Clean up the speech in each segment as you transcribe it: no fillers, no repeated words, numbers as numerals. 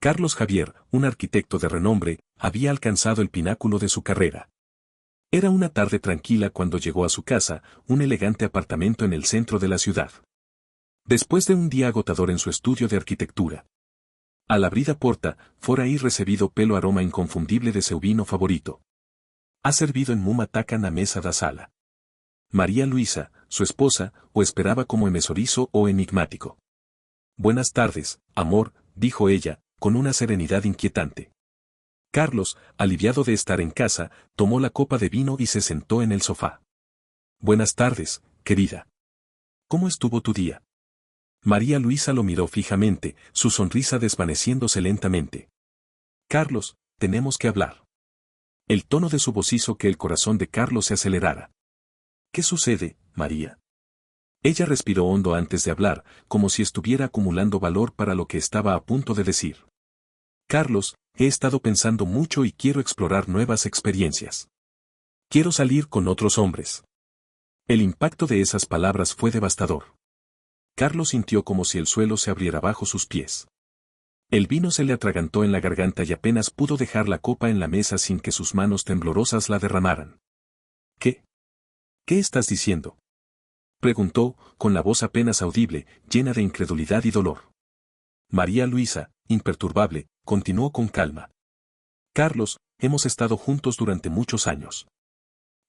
Carlos Javier, un arquitecto de renombre, había alcanzado el pináculo de su carrera. Era una tarde tranquila cuando llegó a su casa, un elegante apartamento en el centro de la ciudad. Después de un día agotador en su estudio de arquitectura. Al abrir a porta, fora ahí recibido pelo aroma inconfundible de seu vino favorito. Ha servido en muma taca na mesa da sala. María Luisa, su esposa, o esperaba como emesorizo o enigmático. Buenas tardes, amor, dijo ella, con una serenidad inquietante. Carlos, aliviado de estar en casa, tomó la copa de vino y se sentó en el sofá. Buenas tardes, querida. ¿Cómo estuvo tu día? María Luisa lo miró fijamente, su sonrisa desvaneciéndose lentamente. Carlos, tenemos que hablar. El tono de su voz hizo que el corazón de Carlos se acelerara. ¿Qué sucede, María? Ella respiró hondo antes de hablar, como si estuviera acumulando valor para lo que estaba a punto de decir. Carlos, he estado pensando mucho y quiero explorar nuevas experiencias. Quiero salir con otros hombres. El impacto de esas palabras fue devastador. Carlos sintió como si el suelo se abriera bajo sus pies. El vino se le atragantó en la garganta y apenas pudo dejar la copa en la mesa sin que sus manos temblorosas la derramaran. ¿Qué? ¿Qué estás diciendo? Preguntó, con la voz apenas audible, llena de incredulidad y dolor. María Luisa, imperturbable, continuó con calma. Carlos, hemos estado juntos durante muchos años.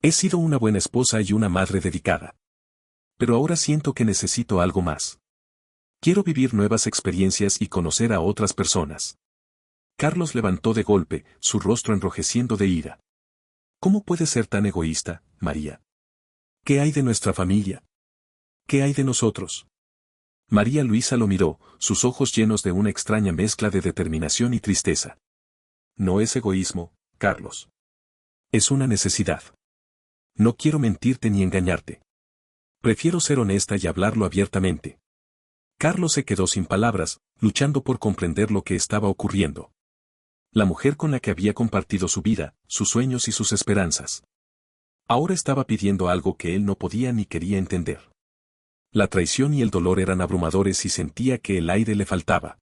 He sido una buena esposa y una madre dedicada. Pero ahora siento que necesito algo más. Quiero vivir nuevas experiencias y conocer a otras personas. Carlos levantó de golpe, su rostro enrojeciendo de ira. ¿Cómo puedes ser tan egoísta, María? ¿Qué hay de nuestra familia? ¿Qué hay de nosotros? María Luisa lo miró, sus ojos llenos de una extraña mezcla de determinación y tristeza. No es egoísmo, Carlos. Es una necesidad. No quiero mentirte ni engañarte. Prefiero ser honesta y hablarlo abiertamente. Carlos se quedó sin palabras, luchando por comprender lo que estaba ocurriendo. La mujer con la que había compartido su vida, sus sueños y sus esperanzas. Ahora estaba pidiendo algo que él no podía ni quería entender. La traición y el dolor eran abrumadores y sentía que el aire le faltaba.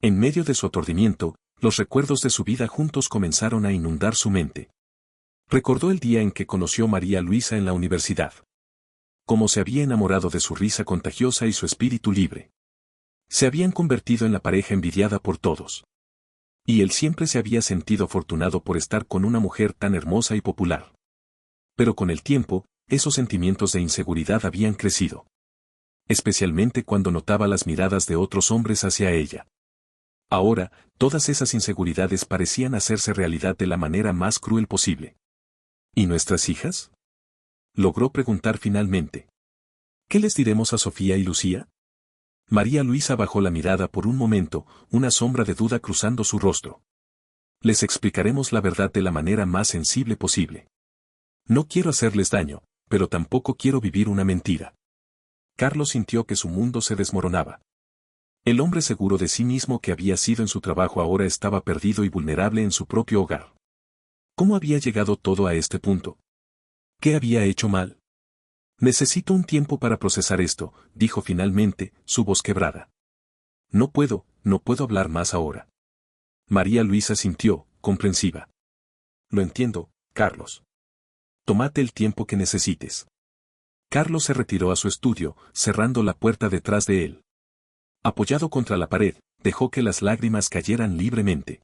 En medio de su aturdimiento, los recuerdos de su vida juntos comenzaron a inundar su mente. Recordó el día en que conoció a María Luisa en la universidad. Cómo se había enamorado de su risa contagiosa y su espíritu libre. Se habían convertido en la pareja envidiada por todos. Y él siempre se había sentido afortunado por estar con una mujer tan hermosa y popular. Pero con el tiempo, esos sentimientos de inseguridad habían crecido. Especialmente cuando notaba las miradas de otros hombres hacia ella. Ahora, todas esas inseguridades parecían hacerse realidad de la manera más cruel posible. ¿Y nuestras hijas? Logró preguntar finalmente. ¿Qué les diremos a Sofía y Lucía? María Luisa bajó la mirada por un momento, una sombra de duda cruzando su rostro. Les explicaremos la verdad de la manera más sensible posible. No quiero hacerles daño, pero tampoco quiero vivir una mentira. Carlos sintió que su mundo se desmoronaba. El hombre seguro de sí mismo que había sido en su trabajo ahora estaba perdido y vulnerable en su propio hogar. ¿Cómo había llegado todo a este punto? ¿Qué había hecho mal? Necesito un tiempo para procesar esto, dijo finalmente, su voz quebrada. No puedo hablar más ahora. María Luisa sintió, comprensiva. Lo entiendo, Carlos. Tómate el tiempo que necesites. Carlos se retiró a su estudio, cerrando la puerta detrás de él. Apoyado contra la pared, dejó que las lágrimas cayeran libremente.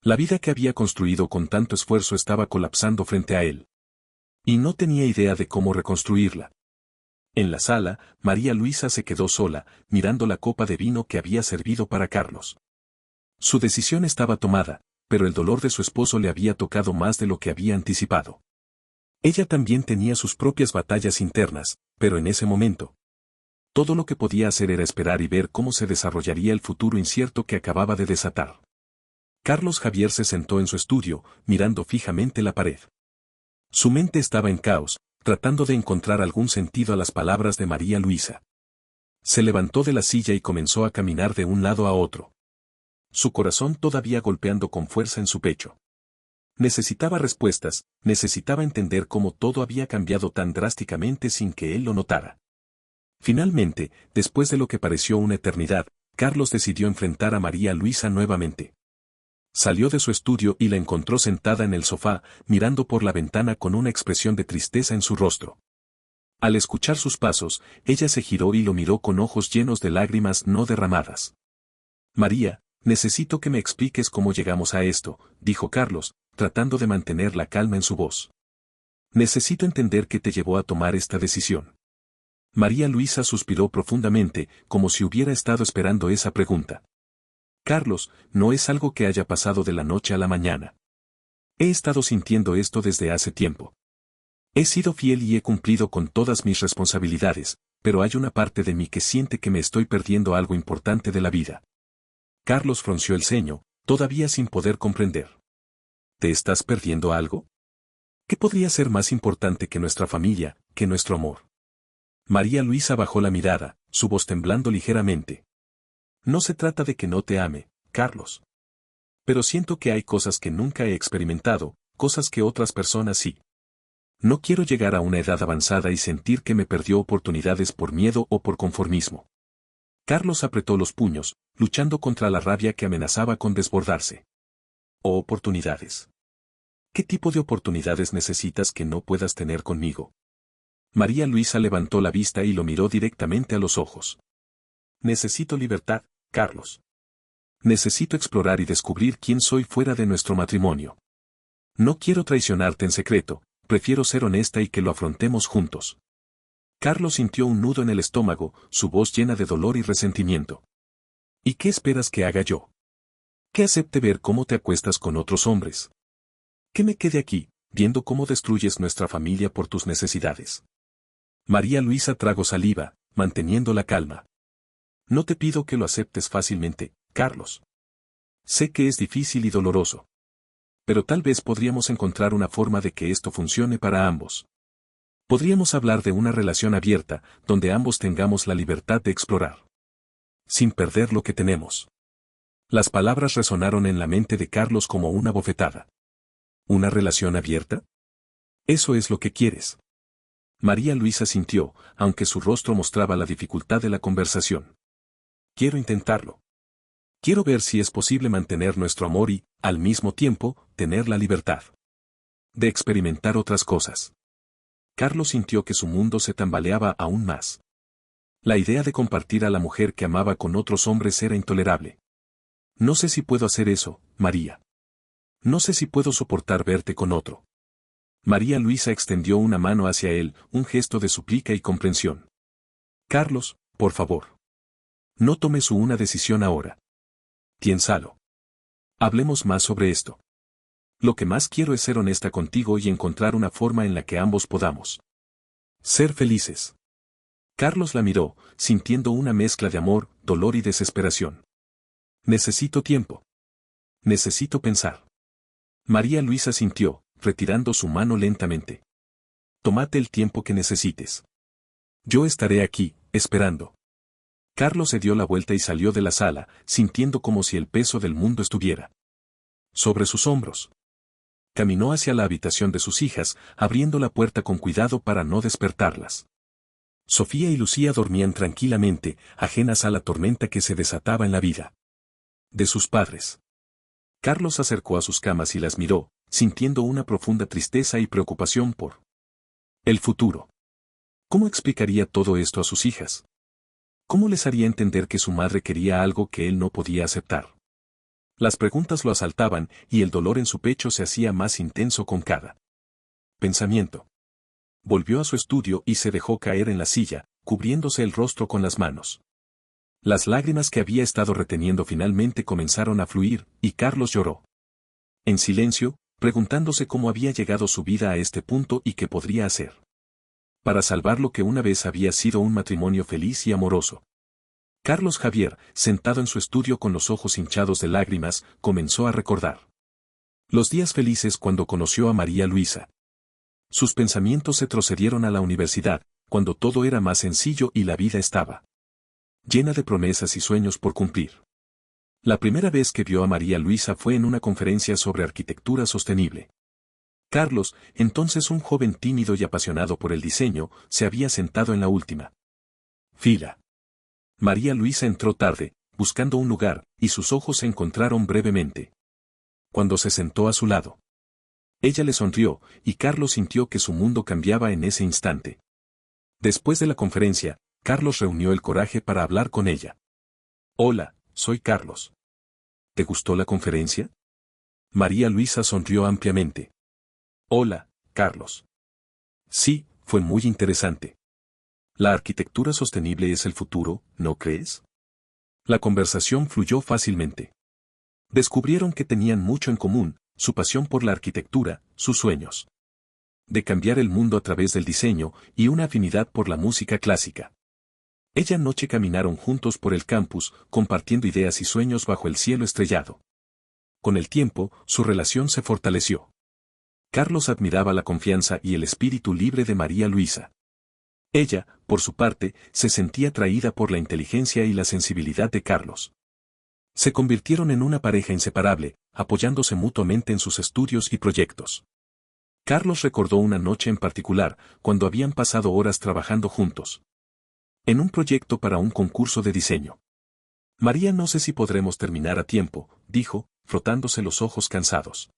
La vida que había construido con tanto esfuerzo estaba colapsando frente a él. Y no tenía idea de cómo reconstruirla. En la sala, María Luisa se quedó sola, mirando la copa de vino que había servido para Carlos. Su decisión estaba tomada, pero el dolor de su esposo le había tocado más de lo que había anticipado. Ella también tenía sus propias batallas internas, pero en ese momento, todo lo que podía hacer era esperar y ver cómo se desarrollaría el futuro incierto que acababa de desatar. Carlos Javier se sentó en su estudio, mirando fijamente la pared. Su mente estaba en caos, tratando de encontrar algún sentido a las palabras de María Luisa. Se levantó de la silla y comenzó a caminar de un lado a otro. Su corazón todavía golpeando con fuerza en su pecho. Necesitaba respuestas, necesitaba entender cómo todo había cambiado tan drásticamente sin que él lo notara. Finalmente, después de lo que pareció una eternidad, Carlos decidió enfrentar a María Luisa nuevamente. Salió de su estudio y la encontró sentada en el sofá, mirando por la ventana con una expresión de tristeza en su rostro. Al escuchar sus pasos, ella se giró y lo miró con ojos llenos de lágrimas no derramadas. María, necesito que me expliques cómo llegamos a esto, dijo Carlos, tratando de mantener la calma en su voz. Necesito entender qué te llevó a tomar esta decisión. María Luisa suspiró profundamente, como si hubiera estado esperando esa pregunta. Carlos, no es algo que haya pasado de la noche a la mañana. He estado sintiendo esto desde hace tiempo. He sido fiel y he cumplido con todas mis responsabilidades, pero hay una parte de mí que siente que me estoy perdiendo algo importante de la vida. Carlos frunció el ceño, todavía sin poder comprender. ¿Te estás perdiendo algo? ¿Qué podría ser más importante que nuestra familia, que nuestro amor? María Luisa bajó la mirada, su voz temblando ligeramente. No se trata de que no te ame, Carlos. Pero siento que hay cosas que nunca he experimentado, cosas que otras personas sí. No quiero llegar a una edad avanzada y sentir que me perdió oportunidades por miedo o por conformismo. Carlos apretó los puños, luchando contra la rabia que amenazaba con desbordarse. ¿O oportunidades? ¿Qué tipo de oportunidades necesitas que no puedas tener conmigo? María Luisa levantó la vista y lo miró directamente a los ojos. Necesito libertad, Carlos. Necesito explorar y descubrir quién soy fuera de nuestro matrimonio. No quiero traicionarte en secreto, prefiero ser honesta y que lo afrontemos juntos. Carlos sintió un nudo en el estómago, su voz llena de dolor y resentimiento. ¿Y qué esperas que haga yo? ¿Que acepte ver cómo te acuestas con otros hombres? ¿Que me quede aquí, viendo cómo destruyes nuestra familia por tus necesidades? María Luisa tragó saliva, manteniendo la calma. No te pido que lo aceptes fácilmente, Carlos. Sé que es difícil y doloroso. Pero tal vez podríamos encontrar una forma de que esto funcione para ambos. Podríamos hablar de una relación abierta, donde ambos tengamos la libertad de explorar. Sin perder lo que tenemos. Las palabras resonaron en la mente de Carlos como una bofetada. ¿Una relación abierta? Eso es lo que quieres. María Luisa sintió, aunque su rostro mostraba la dificultad de la conversación. Quiero intentarlo. Quiero ver si es posible mantener nuestro amor y, al mismo tiempo, tener la libertad de experimentar otras cosas. Carlos sintió que su mundo se tambaleaba aún más. La idea de compartir a la mujer que amaba con otros hombres era intolerable. No sé si puedo hacer eso, María. No sé si puedo soportar verte con otro. María Luisa extendió una mano hacia él, un gesto de súplica y comprensión. Carlos, por favor. No tomes una decisión ahora. Piénsalo. Hablemos más sobre esto. Lo que más quiero es ser honesta contigo y encontrar una forma en la que ambos podamos ser felices. Carlos la miró, sintiendo una mezcla de amor, dolor y desesperación. Necesito tiempo. Necesito pensar. María Luisa sintió, retirando su mano lentamente. Tómate el tiempo que necesites. Yo estaré aquí, esperando. Carlos se dio la vuelta y salió de la sala, sintiendo como si el peso del mundo estuviera sobre sus hombros. Caminó hacia la habitación de sus hijas, abriendo la puerta con cuidado para no despertarlas. Sofía y Lucía dormían tranquilamente, ajenas a la tormenta que se desataba en la vida de sus padres. Carlos acercó a sus camas y las miró, sintiendo una profunda tristeza y preocupación por el futuro. ¿Cómo explicaría todo esto a sus hijas? ¿Cómo les haría entender que su madre quería algo que él no podía aceptar? Las preguntas lo asaltaban y el dolor en su pecho se hacía más intenso con cada pensamiento. Volvió a su estudio y se dejó caer en la silla, cubriéndose el rostro con las manos. Las lágrimas que había estado reteniendo finalmente comenzaron a fluir, y Carlos lloró. En silencio, preguntándose cómo había llegado su vida a este punto y qué podría hacer para salvar lo que una vez había sido un matrimonio feliz y amoroso. Carlos Javier, sentado en su estudio con los ojos hinchados de lágrimas, comenzó a recordar los días felices cuando conoció a María Luisa. Sus pensamientos retrocedieron a la universidad, cuando todo era más sencillo y la vida estaba llena de promesas y sueños por cumplir. La primera vez que vio a María Luisa fue en una conferencia sobre arquitectura sostenible. Carlos, entonces un joven tímido y apasionado por el diseño, se había sentado en la última fila. María Luisa entró tarde, buscando un lugar, y sus ojos se encontraron brevemente. Cuando se sentó a su lado, ella le sonrió, y Carlos sintió que su mundo cambiaba en ese instante. Después de la conferencia, Carlos reunió el coraje para hablar con ella. Hola, soy Carlos. ¿Te gustó la conferencia? María Luisa sonrió ampliamente. Hola, Carlos. Sí, fue muy interesante. La arquitectura sostenible es el futuro, ¿no crees? La conversación fluyó fácilmente. Descubrieron que tenían mucho en común, su pasión por la arquitectura, sus sueños de cambiar el mundo a través del diseño y una afinidad por la música clásica. Ella noche caminaron juntos por el campus, compartiendo ideas y sueños bajo el cielo estrellado. Con el tiempo, su relación se fortaleció. Carlos admiraba la confianza y el espíritu libre de María Luisa. Ella, por su parte, se sentía atraída por la inteligencia y la sensibilidad de Carlos. Se convirtieron en una pareja inseparable, apoyándose mutuamente en sus estudios y proyectos. Carlos recordó una noche en particular, cuando habían pasado horas trabajando juntos en un proyecto para un concurso de diseño. María, no sé si podremos terminar a tiempo, dijo, frotándose los ojos cansados.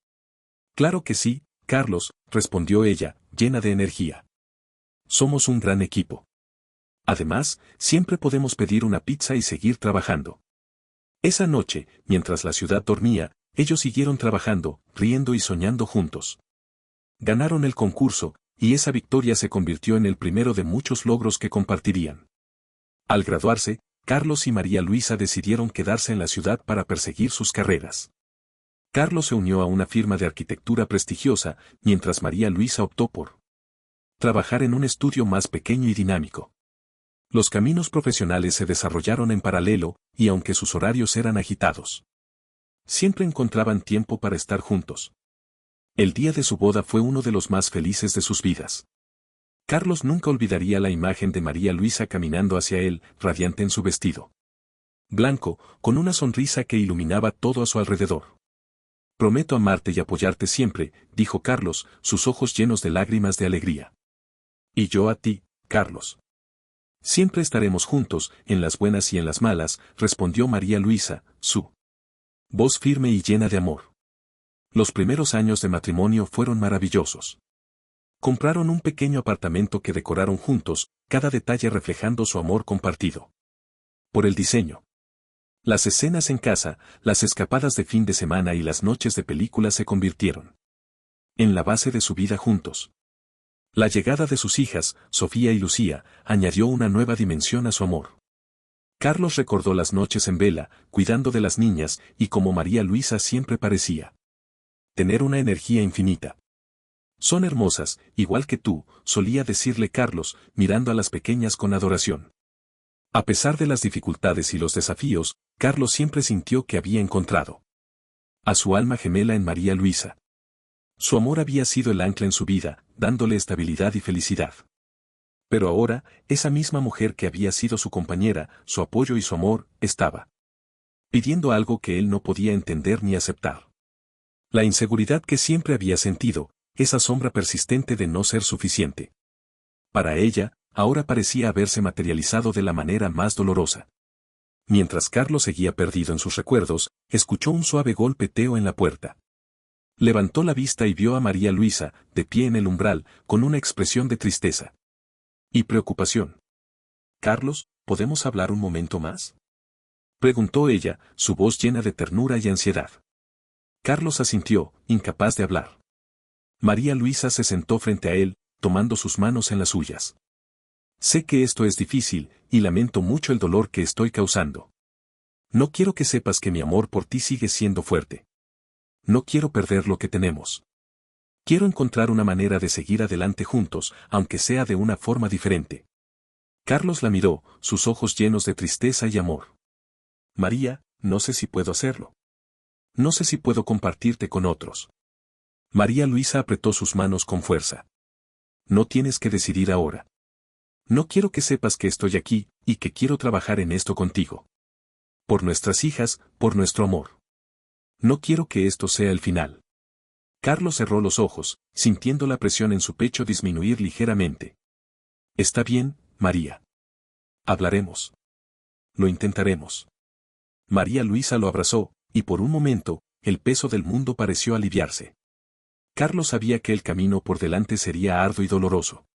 Claro que sí, Carlos, respondió ella, llena de energía. Somos un gran equipo. Además, siempre podemos pedir una pizza y seguir trabajando. Esa noche, mientras la ciudad dormía, ellos siguieron trabajando, riendo y soñando juntos. Ganaron el concurso, y esa victoria se convirtió en el primero de muchos logros que compartirían. Al graduarse, Carlos y María Luisa decidieron quedarse en la ciudad para perseguir sus carreras. Carlos se unió a una firma de arquitectura prestigiosa, mientras María Luisa optó por trabajar en un estudio más pequeño y dinámico. Los caminos profesionales se desarrollaron en paralelo, y aunque sus horarios eran agitados, siempre encontraban tiempo para estar juntos. El día de su boda fue uno de los más felices de sus vidas. Carlos nunca olvidaría la imagen de María Luisa caminando hacia él, radiante en su vestido blanco, con una sonrisa que iluminaba todo a su alrededor. Prometo amarte y apoyarte siempre, dijo Carlos, sus ojos llenos de lágrimas de alegría. Y yo a ti, Carlos. Siempre estaremos juntos, en las buenas y en las malas, respondió María Luisa, su voz firme y llena de amor. Los primeros años de matrimonio fueron maravillosos. Compraron un pequeño apartamento que decoraron juntos, cada detalle reflejando su amor compartido por el diseño. Las escenas en casa, las escapadas de fin de semana y las noches de película se convirtieron en la base de su vida juntos. La llegada de sus hijas, Sofía y Lucía, añadió una nueva dimensión a su amor. Carlos recordó las noches en vela, cuidando de las niñas, y como María Luisa siempre parecía tener una energía infinita. Son hermosas, igual que tú, solía decirle Carlos, mirando a las pequeñas con adoración. A pesar de las dificultades y los desafíos, Carlos siempre sintió que había encontrado a su alma gemela en María Luisa. Su amor había sido el ancla en su vida, dándole estabilidad y felicidad. Pero ahora, esa misma mujer que había sido su compañera, su apoyo y su amor, estaba pidiendo algo que él no podía entender ni aceptar. La inseguridad que siempre había sentido, esa sombra persistente de no ser suficiente. Para ella, ahora parecía haberse materializado de la manera más dolorosa. Mientras Carlos seguía perdido en sus recuerdos, escuchó un suave golpeteo en la puerta. Levantó la vista y vio a María Luisa, de pie en el umbral, con una expresión de tristeza y preocupación. «Carlos, ¿podemos hablar un momento más?», preguntó ella, su voz llena de ternura y ansiedad. Carlos asintió, incapaz de hablar. María Luisa se sentó frente a él, tomando sus manos en las suyas. «Sé que esto es difícil, y lamento mucho el dolor que estoy causando. No quiero que sepas que mi amor por ti sigue siendo fuerte. No quiero perder lo que tenemos. Quiero encontrar una manera de seguir adelante juntos, aunque sea de una forma diferente». Carlos la miró, sus ojos llenos de tristeza y amor. «María, no sé si puedo hacerlo. No sé si puedo compartirte con otros». María Luisa apretó sus manos con fuerza. «No tienes que decidir ahora. No quiero que sepas que estoy aquí, y que quiero trabajar en esto contigo. Por nuestras hijas, por nuestro amor. No quiero que esto sea el final». Carlos cerró los ojos, sintiendo la presión en su pecho disminuir ligeramente. «Está bien, María. Hablaremos. Lo intentaremos». María Luisa lo abrazó, y por un momento, el peso del mundo pareció aliviarse. Carlos sabía que el camino por delante sería arduo y doloroso.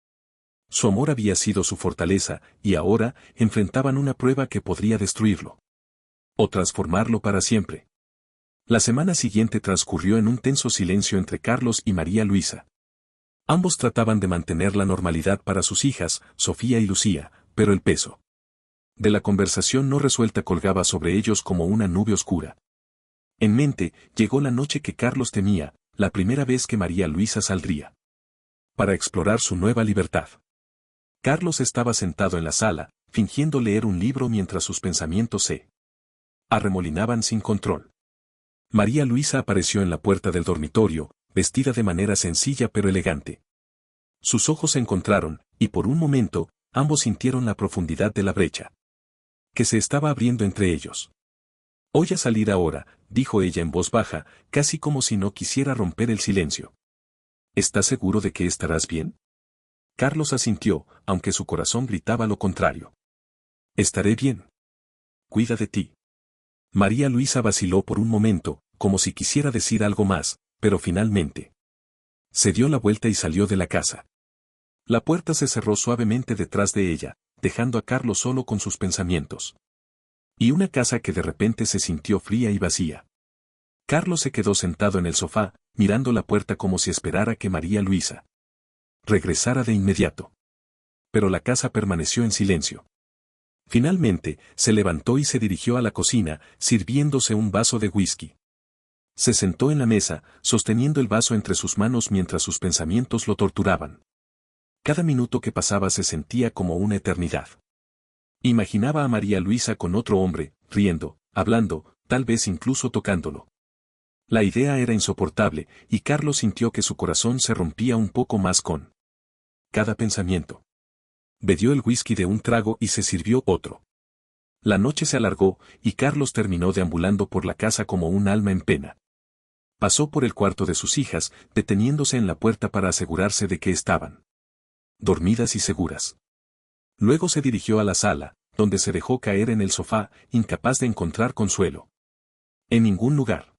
Su amor había sido su fortaleza, y ahora, enfrentaban una prueba que podría destruirlo. O transformarlo para siempre. La semana siguiente transcurrió en un tenso silencio entre Carlos y María Luisa. Ambos trataban de mantener la normalidad para sus hijas, Sofía y Lucía, pero el peso de la conversación no resuelta colgaba sobre ellos como una nube oscura. En mente, llegó la noche que Carlos temía, la primera vez que María Luisa saldría para explorar su nueva libertad. Carlos estaba sentado en la sala, fingiendo leer un libro mientras sus pensamientos se arremolinaban sin control. María Luisa apareció en la puerta del dormitorio, vestida de manera sencilla pero elegante. Sus ojos se encontraron, y por un momento, ambos sintieron la profundidad de la brecha que se estaba abriendo entre ellos. «Voy a salir ahora», dijo ella en voz baja, casi como si no quisiera romper el silencio. «¿Estás seguro de que estarás bien?» Carlos asintió, aunque su corazón gritaba lo contrario. «Estaré bien. Cuida de ti». María Luisa vaciló por un momento, como si quisiera decir algo más, pero finalmente se dio la vuelta y salió de la casa. La puerta se cerró suavemente detrás de ella, dejando a Carlos solo con sus pensamientos. Y una casa que de repente se sintió fría y vacía. Carlos se quedó sentado en el sofá, mirando la puerta como si esperara que María Luisa regresara de inmediato. Pero la casa permaneció en silencio. Finalmente, se levantó y se dirigió a la cocina, sirviéndose un vaso de whisky. Se sentó en la mesa, sosteniendo el vaso entre sus manos mientras sus pensamientos lo torturaban. Cada minuto que pasaba se sentía como una eternidad. Imaginaba a María Luisa con otro hombre, riendo, hablando, tal vez incluso tocándolo. La idea era insoportable, y Carlos sintió que su corazón se rompía un poco más con cada pensamiento. Bebió el whisky de un trago y se sirvió otro. La noche se alargó, y Carlos terminó deambulando por la casa como un alma en pena. Pasó por el cuarto de sus hijas, deteniéndose en la puerta para asegurarse de que estaban dormidas y seguras. Luego se dirigió a la sala, donde se dejó caer en el sofá, incapaz de encontrar consuelo. En ningún lugar.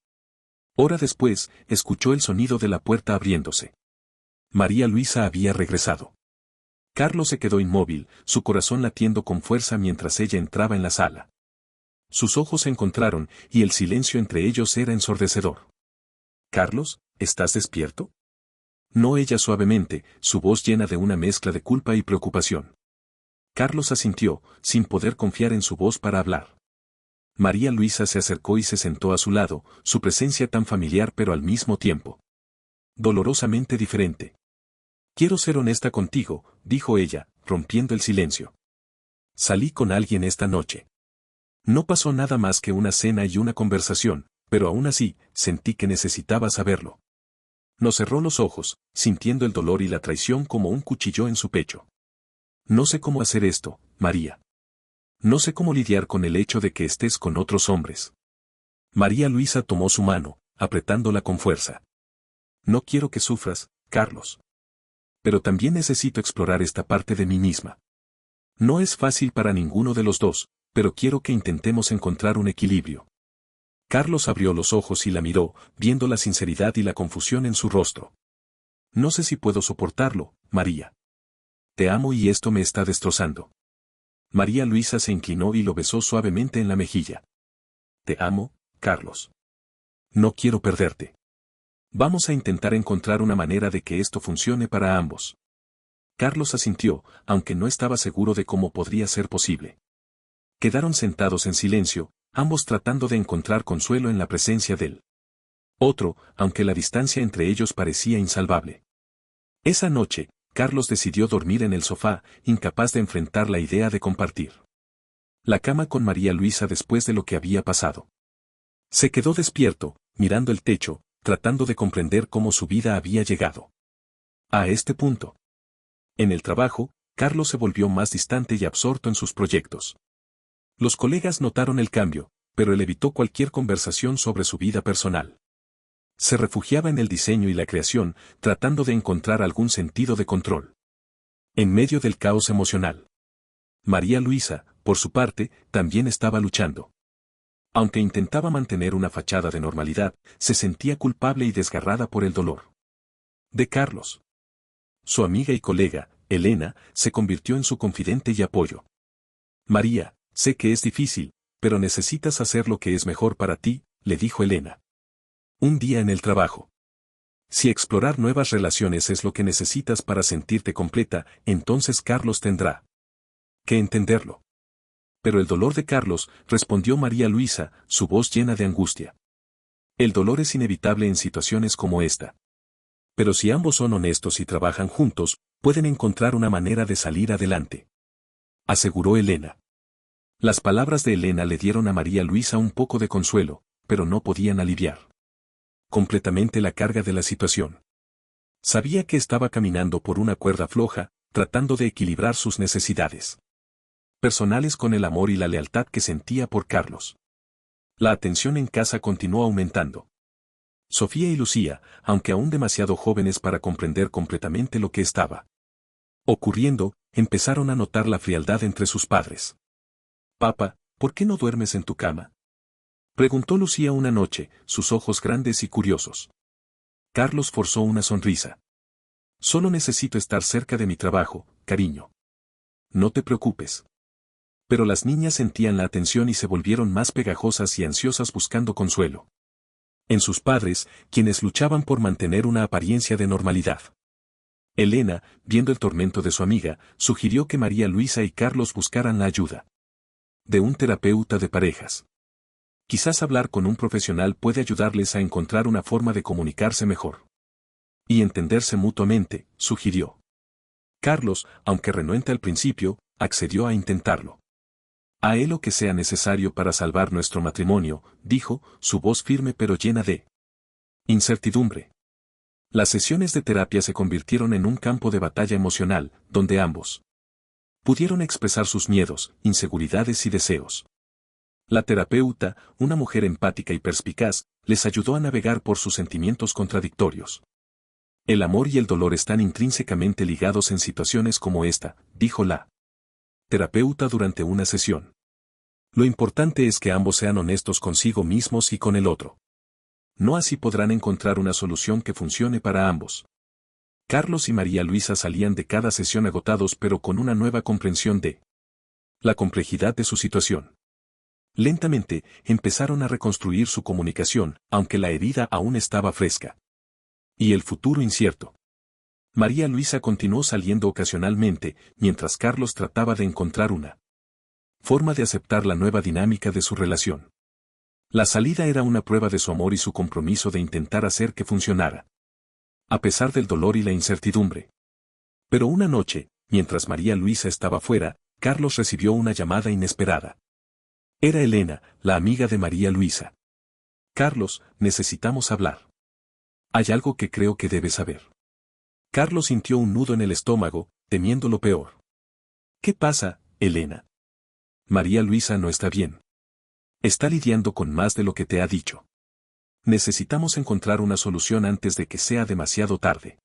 Hora después, escuchó el sonido de la puerta abriéndose. María Luisa había regresado. Carlos se quedó inmóvil, su corazón latiendo con fuerza mientras ella entraba en la sala. Sus ojos se encontraron, y el silencio entre ellos era ensordecedor. «Carlos, ¿estás despierto?», no ella suavemente, su voz llena de una mezcla de culpa y preocupación. Carlos asintió, sin poder confiar en su voz para hablar. María Luisa se acercó y se sentó a su lado, su presencia tan familiar pero al mismo tiempo dolorosamente diferente. «Quiero ser honesta contigo», dijo ella, rompiendo el silencio. «Salí con alguien esta noche. No pasó nada más que una cena y una conversación, pero aún así, sentí que necesitaba saberlo». No cerró los ojos, sintiendo el dolor y la traición como un cuchillo en su pecho. «No sé cómo hacer esto, María. No sé cómo lidiar con el hecho de que estés con otros hombres». María Luisa tomó su mano, apretándola con fuerza. «No quiero que sufras, Carlos. Pero también necesito explorar esta parte de mí misma. No es fácil para ninguno de los dos, pero quiero que intentemos encontrar un equilibrio». Carlos abrió los ojos y la miró, viendo la sinceridad y la confusión en su rostro. «No sé si puedo soportarlo, María. Te amo y esto me está destrozando». María Luisa se inclinó y lo besó suavemente en la mejilla. «Te amo, Carlos. No quiero perderte. Vamos a intentar encontrar una manera de que esto funcione para ambos». Carlos asintió, aunque no estaba seguro de cómo podría ser posible. Quedaron sentados en silencio, ambos tratando de encontrar consuelo en la presencia del otro, aunque la distancia entre ellos parecía insalvable. Esa noche, Carlos decidió dormir en el sofá, incapaz de enfrentar la idea de compartir la cama con María Luisa después de lo que había pasado. Se quedó despierto, mirando el techo, tratando de comprender cómo su vida había llegado a este punto. En el trabajo, Carlos se volvió más distante y absorto en sus proyectos. Los colegas notaron el cambio, pero él evitó cualquier conversación sobre su vida personal. Se refugiaba en el diseño y la creación, tratando de encontrar algún sentido de control en medio del caos emocional. María Luisa, por su parte, también estaba luchando. Aunque intentaba mantener una fachada de normalidad, se sentía culpable y desgarrada por el dolor de Carlos. Su amiga y colega, Elena, se convirtió en su confidente y apoyo. María, sé que es difícil, pero necesitas hacer lo que es mejor para ti, le dijo Elena. Un día en el trabajo. Si explorar nuevas relaciones es lo que necesitas para sentirte completa, entonces Carlos tendrá que entenderlo. Pero el dolor de Carlos, respondió María Luisa, su voz llena de angustia. El dolor es inevitable en situaciones como esta. Pero si ambos son honestos y trabajan juntos, pueden encontrar una manera de salir adelante, aseguró Elena. Las palabras de Elena le dieron a María Luisa un poco de consuelo, pero no podían aliviar completamente la carga de la situación. Sabía que estaba caminando por una cuerda floja, tratando de equilibrar sus necesidades personales con el amor y la lealtad que sentía por Carlos. La atención en casa continuó aumentando. Sofía y Lucía, aunque aún demasiado jóvenes para comprender completamente lo que estaba ocurriendo, empezaron a notar la frialdad entre sus padres. «Papá, ¿por qué no duermes en tu cama?», preguntó Lucía una noche, sus ojos grandes y curiosos. Carlos forzó una sonrisa. «Solo necesito estar cerca de mi trabajo, cariño. No te preocupes». Pero las niñas sentían la atención y se volvieron más pegajosas y ansiosas buscando consuelo en sus padres, quienes luchaban por mantener una apariencia de normalidad. Elena, viendo el tormento de su amiga, sugirió que María Luisa y Carlos buscaran la ayuda de un terapeuta de parejas. Quizás hablar con un profesional puede ayudarles a encontrar una forma de comunicarse mejor y entenderse mutuamente, sugirió. Carlos, aunque renuente al principio, accedió a intentarlo. «Haré lo que sea necesario para salvar nuestro matrimonio», dijo, su voz firme pero llena de incertidumbre. Las sesiones de terapia se convirtieron en un campo de batalla emocional, donde ambos pudieron expresar sus miedos, inseguridades y deseos. La terapeuta, una mujer empática y perspicaz, les ayudó a navegar por sus sentimientos contradictorios. «El amor y el dolor están intrínsecamente ligados en situaciones como esta», dijo la terapeuta durante una sesión. «Lo importante es que ambos sean honestos consigo mismos y con el otro. No así podrán encontrar una solución que funcione para ambos». Carlos y María Luisa salían de cada sesión agotados pero con una nueva comprensión de la complejidad de su situación. Lentamente, empezaron a reconstruir su comunicación, aunque la herida aún estaba fresca. Y el futuro incierto. María Luisa continuó saliendo ocasionalmente, mientras Carlos trataba de encontrar una forma de aceptar la nueva dinámica de su relación. La salida era una prueba de su amor y su compromiso de intentar hacer que funcionara, a pesar del dolor y la incertidumbre. Pero una noche, mientras María Luisa estaba fuera, Carlos recibió una llamada inesperada. Era Elena, la amiga de María Luisa. «Carlos, necesitamos hablar. Hay algo que creo que debes saber». Carlos sintió un nudo en el estómago, temiendo lo peor. «¿Qué pasa, Elena?». «María Luisa no está bien. Está lidiando con más de lo que te ha dicho. Necesitamos encontrar una solución antes de que sea demasiado tarde».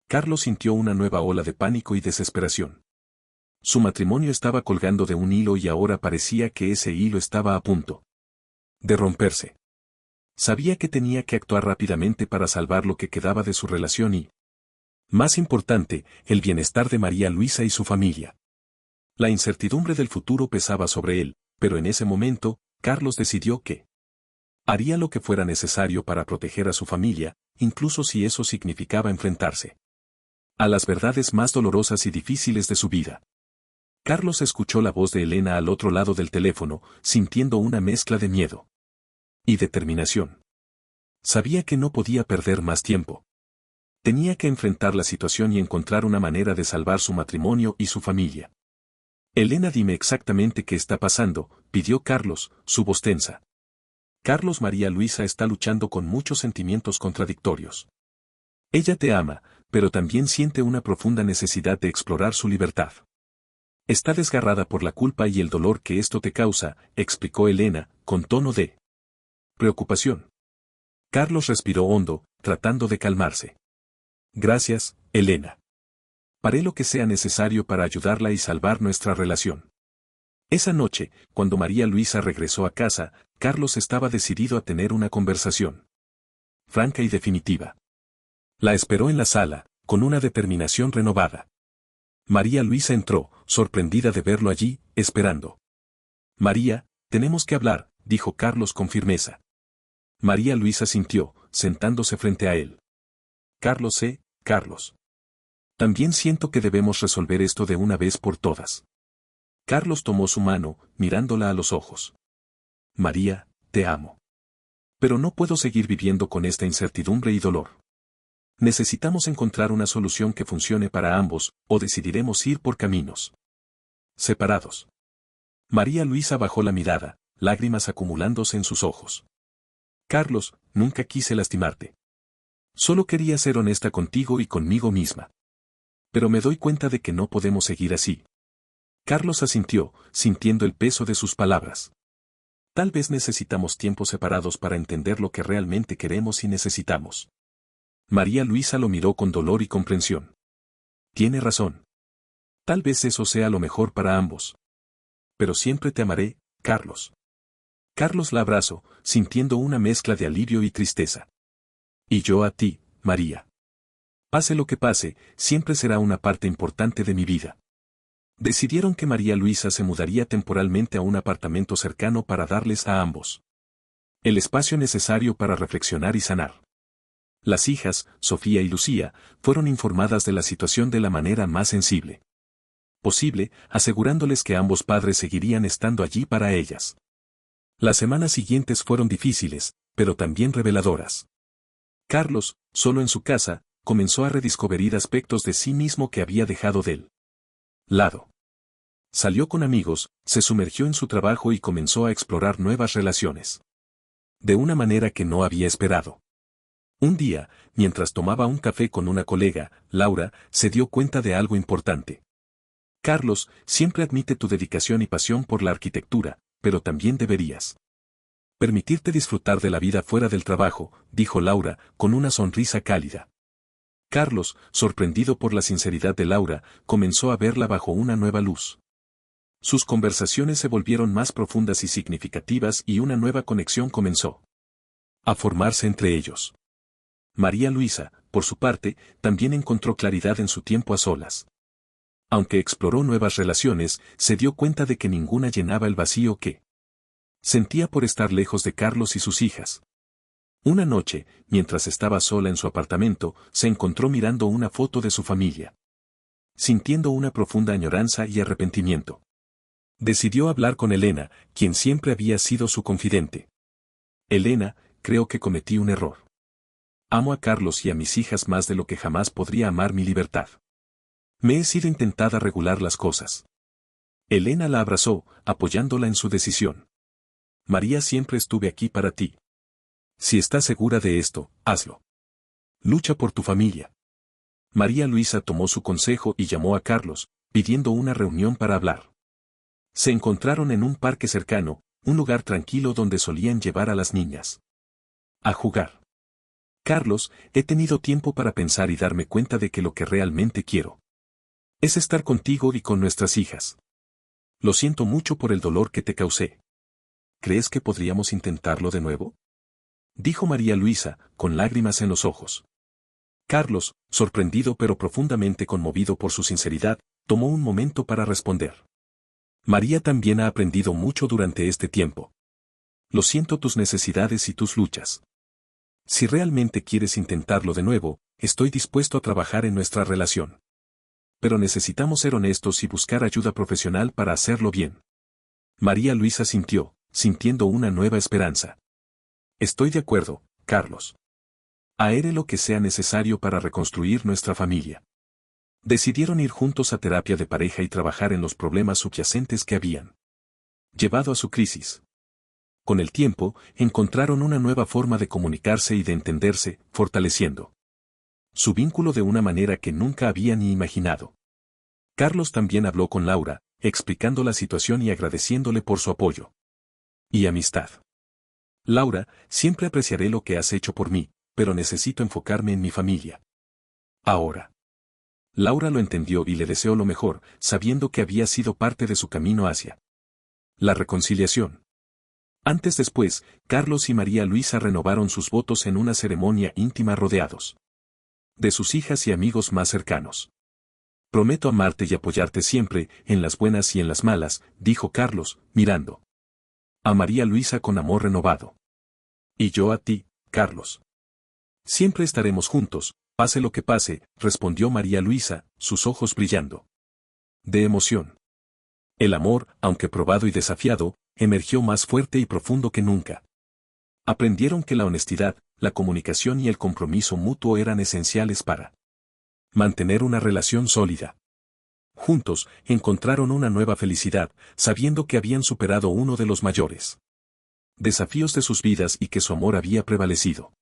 Carlos sintió una nueva ola de pánico y desesperación. Su matrimonio estaba colgando de un hilo y ahora parecía que ese hilo estaba a punto de romperse. Sabía que tenía que actuar rápidamente para salvar lo que quedaba de su relación y, más importante, el bienestar de María Luisa y su familia. La incertidumbre del futuro pesaba sobre él, pero en ese momento, Carlos decidió que haría lo que fuera necesario para proteger a su familia, incluso si eso significaba enfrentarse a las verdades más dolorosas y difíciles de su vida. Carlos escuchó la voz de Elena al otro lado del teléfono, sintiendo una mezcla de miedo y determinación. Sabía que no podía perder más tiempo. Tenía que enfrentar la situación y encontrar una manera de salvar su matrimonio y su familia. «Elena, dime exactamente qué está pasando», pidió Carlos, su voz tensa. «Carlos, María Luisa está luchando con muchos sentimientos contradictorios. Ella te ama, pero también siente una profunda necesidad de explorar su libertad. Está desgarrada por la culpa y el dolor que esto te causa», explicó Elena, con tono de preocupación. Carlos respiró hondo, tratando de calmarse. «Gracias, Elena. Haré lo que sea necesario para ayudarla y salvar nuestra relación». Esa noche, cuando María Luisa regresó a casa, Carlos estaba decidido a tener una conversación franca y definitiva. La esperó en la sala, con una determinación renovada. María Luisa entró, sorprendida de verlo allí, esperando. María, tenemos que hablar, dijo Carlos con firmeza. María Luisa sintió, sentándose frente a él. Carlos. También siento que debemos resolver esto de una vez por todas. Carlos tomó su mano, mirándola a los ojos. María, te amo. Pero no puedo seguir viviendo con esta incertidumbre y dolor. Necesitamos encontrar una solución que funcione para ambos, o decidiremos ir por caminos separados. María Luisa bajó la mirada, lágrimas acumulándose en sus ojos. Carlos, nunca quise lastimarte. Solo quería ser honesta contigo y conmigo misma. Pero me doy cuenta de que no podemos seguir así. Carlos asintió, sintiendo el peso de sus palabras. Tal vez necesitamos tiempos separados para entender lo que realmente queremos y necesitamos. María Luisa lo miró con dolor y comprensión. Tiene razón. Tal vez eso sea lo mejor para ambos. Pero siempre te amaré, Carlos. Carlos la abrazó, sintiendo una mezcla de alivio y tristeza. Y yo a ti, María. Pase lo que pase, siempre será una parte importante de mi vida. Decidieron que María Luisa se mudaría temporalmente a un apartamento cercano para darles a ambos el espacio necesario para reflexionar y sanar. Las hijas, Sofía y Lucía, fueron informadas de la situación de la manera más sensible posible, asegurándoles que ambos padres seguirían estando allí para ellas. Las semanas siguientes fueron difíciles, pero también reveladoras. Carlos, solo en su casa, comenzó a redescubrir aspectos de sí mismo que había dejado del lado. Salió con amigos, se sumergió en su trabajo y comenzó a explorar nuevas relaciones. De una manera que no había esperado. Un día, mientras tomaba un café con una colega, Laura, se dio cuenta de algo importante. Carlos, siempre admite tu dedicación y pasión por la arquitectura, pero también deberías permitirte disfrutar de la vida fuera del trabajo, dijo Laura, con una sonrisa cálida. Carlos, sorprendido por la sinceridad de Laura, comenzó a verla bajo una nueva luz. Sus conversaciones se volvieron más profundas y significativas y una nueva conexión comenzó a formarse entre ellos. María Luisa, por su parte, también encontró claridad en su tiempo a solas. Aunque exploró nuevas relaciones, se dio cuenta de que ninguna llenaba el vacío que sentía por estar lejos de Carlos y sus hijas. Una noche, mientras estaba sola en su apartamento, se encontró mirando una foto de su familia. Sintiendo una profunda añoranza y arrepentimiento. Decidió hablar con Elena, quien siempre había sido su confidente. Elena, creo que cometí un error. Amo a Carlos y a mis hijas más de lo que jamás podría amar mi libertad. Me he sido intentada regular las cosas. Elena la abrazó, apoyándola en su decisión. María, siempre estuve aquí para ti. Si estás segura de esto, hazlo. Lucha por tu familia. María Luisa tomó su consejo y llamó a Carlos, pidiendo una reunión para hablar. Se encontraron en un parque cercano, un lugar tranquilo donde solían llevar a las niñas a jugar. Carlos, he tenido tiempo para pensar y darme cuenta de que lo que realmente quiero es estar contigo y con nuestras hijas. Lo siento mucho por el dolor que te causé. ¿Crees que podríamos intentarlo de nuevo? Dijo María Luisa, con lágrimas en los ojos. Carlos, sorprendido pero profundamente conmovido por su sinceridad, tomó un momento para responder. María también ha aprendido mucho durante este tiempo. Lo siento tus necesidades y tus luchas. Si realmente quieres intentarlo de nuevo, estoy dispuesto a trabajar en nuestra relación. Pero necesitamos ser honestos y buscar ayuda profesional para hacerlo bien. María Luisa sintió, sintiendo una nueva esperanza. Estoy de acuerdo, Carlos. Haré lo que sea necesario para reconstruir nuestra familia. Decidieron ir juntos a terapia de pareja y trabajar en los problemas subyacentes que habían llevado a su crisis. Con el tiempo, encontraron una nueva forma de comunicarse y de entenderse, fortaleciendo su vínculo de una manera que nunca había ni imaginado. Carlos también habló con Laura, explicando la situación y agradeciéndole por su apoyo y amistad. Laura, siempre apreciaré lo que has hecho por mí, pero necesito enfocarme en mi familia. Ahora. Laura lo entendió y le deseó lo mejor, sabiendo que había sido parte de su camino hacia La reconciliación. Antes después, Carlos y María Luisa renovaron sus votos en una ceremonia íntima rodeados de sus hijas y amigos más cercanos. Prometo amarte y apoyarte siempre, en las buenas y en las malas, dijo Carlos, mirando a María Luisa con amor renovado. Y yo a ti, Carlos. Siempre estaremos juntos, pase lo que pase, respondió María Luisa, sus ojos brillando de emoción. El amor, aunque probado y desafiado, emergió más fuerte y profundo que nunca. Aprendieron que la honestidad, la comunicación y el compromiso mutuo eran esenciales para mantener una relación sólida. Juntos, encontraron una nueva felicidad, sabiendo que habían superado uno de los mayores desafíos de sus vidas y que su amor había prevalecido.